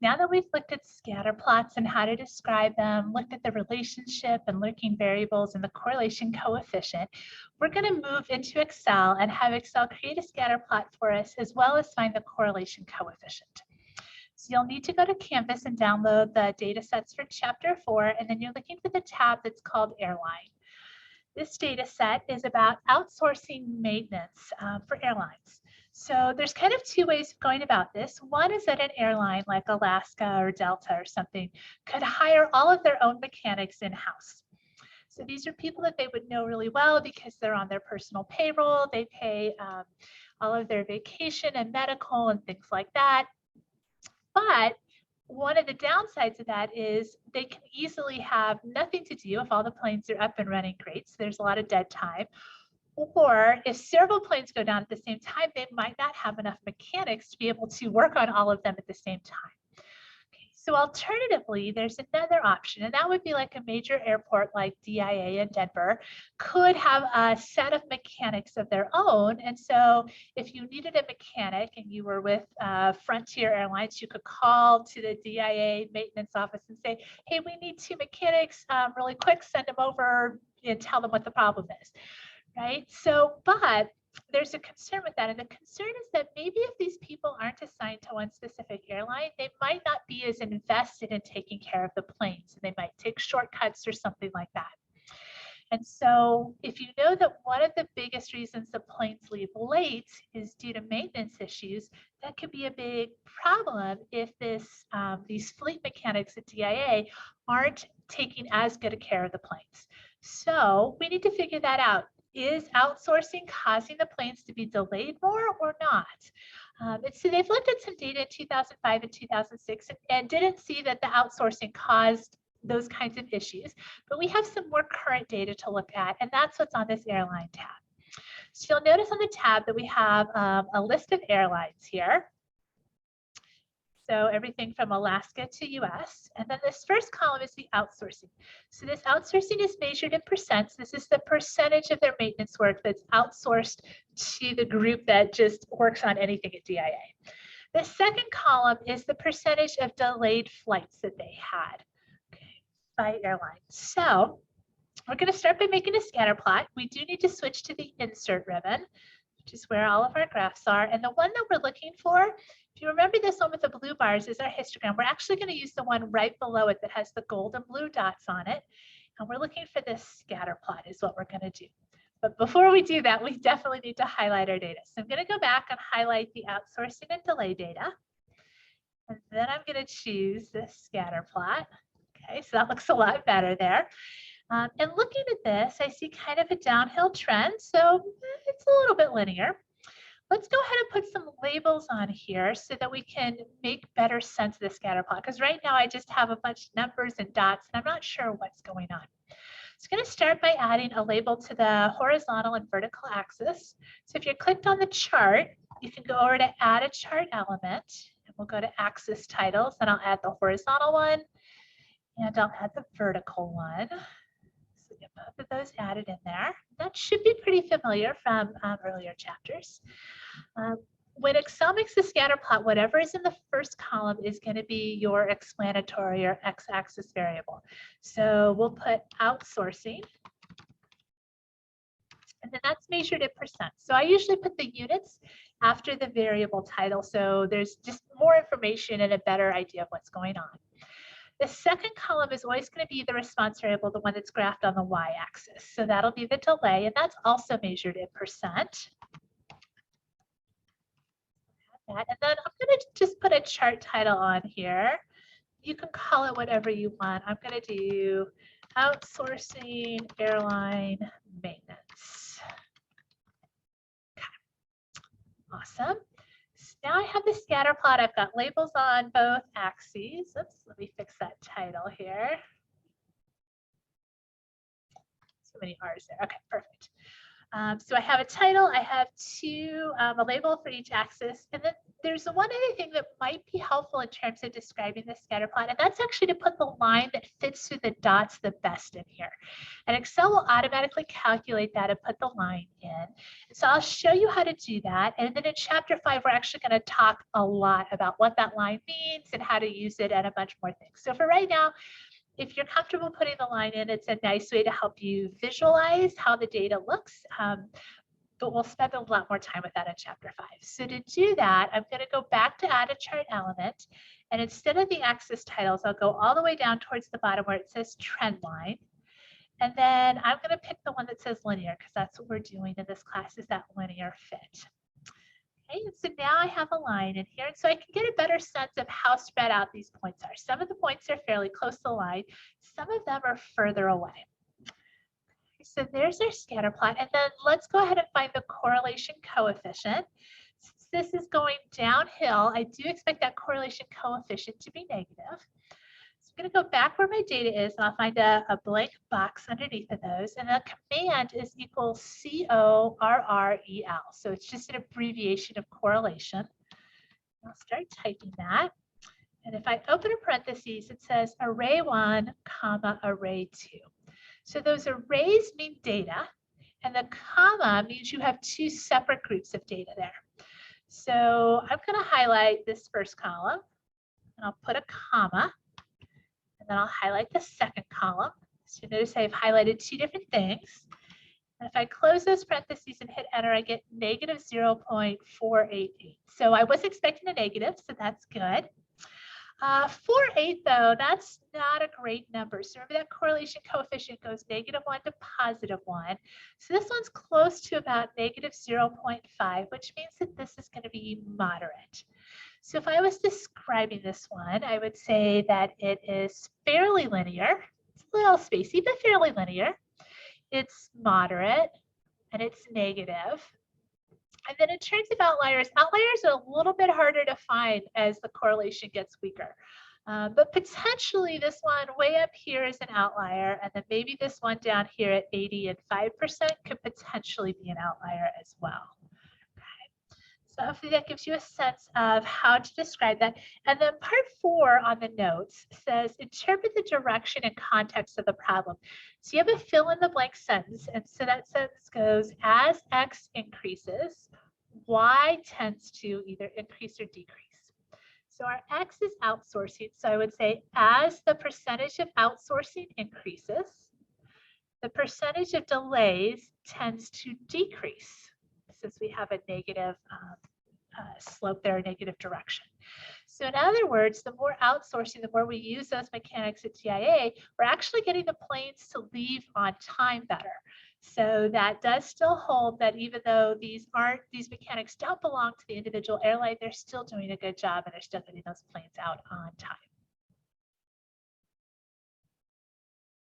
Now that we've looked at scatter plots and how to describe them, looked at the relationship and looking variables and the correlation coefficient, we're going to move into Excel and have Excel create a scatter plot for us, as well as find the correlation coefficient. So you'll need to go to Canvas and download the data sets for Chapter 4, and then you're looking for the tab that's called Airline. This data set is about outsourcing maintenance for airlines. So there's kind of two ways of going about this. One is that an airline like Alaska or Delta or something could hire all of their own mechanics in-house. So these are people that they would know really well because they're on their personal payroll. They pay all of their vacation and medical and things like that. But one of the downsides of that is they can easily have nothing to do if all the planes are up and running great. So there's a lot of dead time. Or if several planes go down at the same time, they might not have enough mechanics to be able to work on all of them at the same time. Okay, so alternatively, there's another option, and that would be like a major airport like DIA in Denver could have a set of mechanics of their own. And so if you needed a mechanic and you were with Frontier Airlines, you could call to the DIA maintenance office and say, hey, we need 2 mechanics really quick, send them over and tell them what the problem is. Right? So, but there's a concern with that. And the concern is that maybe if these people aren't assigned to one specific airline, they might not be as invested in taking care of the planes, and they might take shortcuts or something like that. And so if you know that one of the biggest reasons the planes leave late is due to maintenance issues, that could be a big problem if these fleet mechanics at DIA aren't taking as good a care of the planes. So we need to figure that out. Is outsourcing causing the planes to be delayed more or not? And so they've looked at some data in 2005 and 2006 and didn't see that the outsourcing caused those kinds of issues, but we have some more current data to look at, and that's what's on this airline tab. So you'll notice on the tab that we have a list of airlines here. So everything from Alaska to US. And then this first column is the outsourcing. So this outsourcing is measured in percents. This is the percentage of their maintenance work that's outsourced to the group that just works on anything at DIA. The second column is the percentage of delayed flights that they had by airline. So we're going to start by making a scatter plot. We do need to switch to the insert ribbon, which is where all of our graphs are. And the one that we're looking for, if you remember this one with the blue bars, is our histogram. We're actually going to use the one right below it that has the gold and blue dots on it. And we're looking for this scatter plot is what we're going to do. But before we do that, we definitely need to highlight our data. So I'm going to go back and highlight the outsourcing and delay data. And then I'm going to choose this scatter plot. Okay, so that looks a lot better there. And looking at this, I see kind of a downhill trend. So it's a little bit linear. Let's go ahead and put some labels on here so that we can make better sense of the scatter plot. Because right now I just have a bunch of numbers and dots, and I'm not sure what's going on. So I'm going to start by adding a label to the horizontal and vertical axis. So if you're clicked on the chart, you can go over to add a chart element, and we'll go to axis titles, and I'll add the horizontal one, and I'll add the vertical one. So get both of those added in there. That should be pretty familiar from earlier chapters. When Excel makes the scatter plot, whatever is in the first column is going to be your explanatory or x-axis variable. So we'll put outsourcing, and then that's measured in percent. So I usually put the units after the variable title, so there's just more information and a better idea of what's going on. The second column is always going to be the response variable, the one that's graphed on the y-axis. So that'll be the delay, and that's also measured in percent. And then I'm going to just put a chart title on here. You can call it whatever you want. I'm going to do outsourcing airline maintenance. Okay. Awesome. So now I have the scatter plot. I've got labels on both axes. Oops, let me fix that title here. Too many R's there. Okay, perfect. So I have a title, I have a label for each axis, and then there's one other thing that might be helpful in terms of describing the scatter plot, and that's actually to put the line that fits through the dots the best in here. And Excel will automatically calculate that and put the line in. And so I'll show you how to do that. And then in chapter 5, we're actually going to talk a lot about what that line means and how to use it and a bunch more things. So for right now, if you're comfortable putting the line in, it's a nice way to help you visualize how the data looks, but we'll spend a lot more time with that in chapter 5. So to do that, I'm going to go back to add a chart element, and instead of the axis titles, I'll go all the way down towards the bottom where it says trend line, and then I'm going to pick the one that says linear because that's what we're doing in this class, is that linear fit. Okay, and so now I have a line in here, and so I can get a better sense of how spread out these points are. Some of the points are fairly close to the line, some of them are further away. So there's our scatter plot, and then let's go ahead and find the correlation coefficient. Since this is going downhill, I do expect that correlation coefficient to be negative. I'm going to go back where my data is, and I'll find a blank box underneath of those. And the command is equal CORREL. So it's just an abbreviation of correlation. I'll start typing that. And if I open a parentheses, it says array 1, comma, array 2. So those arrays mean data, and the comma means you have two separate groups of data there. So I'm going to highlight this first column, and I'll put a comma. And then I'll highlight the second column. So notice I've highlighted two different things. And if I close those parentheses and hit enter, I get negative 0.488. So I was expecting a negative, so that's good. 48 though, that's not a great number. So remember that correlation coefficient goes -1 to +1. So this one's close to about negative 0.5, which means that this is going to be moderate. So if I was describing this one, I would say that it is fairly linear. It's a little spacey, but fairly linear. It's moderate, and it's negative. And then in terms of outliers, outliers are a little bit harder to find as the correlation gets weaker. But potentially this one way up here is an outlier, and then maybe this one down here at 80 and 5% could potentially be an outlier as well. So hopefully that gives you a sense of how to describe that. And then part 4 on the notes says, interpret the direction and context of the problem. So you have a fill in the blank sentence. And so that sentence goes, as X increases, Y tends to either increase or decrease. So our X is outsourcing. So I would say, as the percentage of outsourcing increases, the percentage of delays tends to decrease, since we have a negative slope there, a negative direction. So in other words, the more outsourcing, the more we use those mechanics at TIA, we're actually getting the planes to leave on time better. So that does still hold that even though these mechanics don't belong to the individual airline, they're still doing a good job and they're still getting those planes out on time.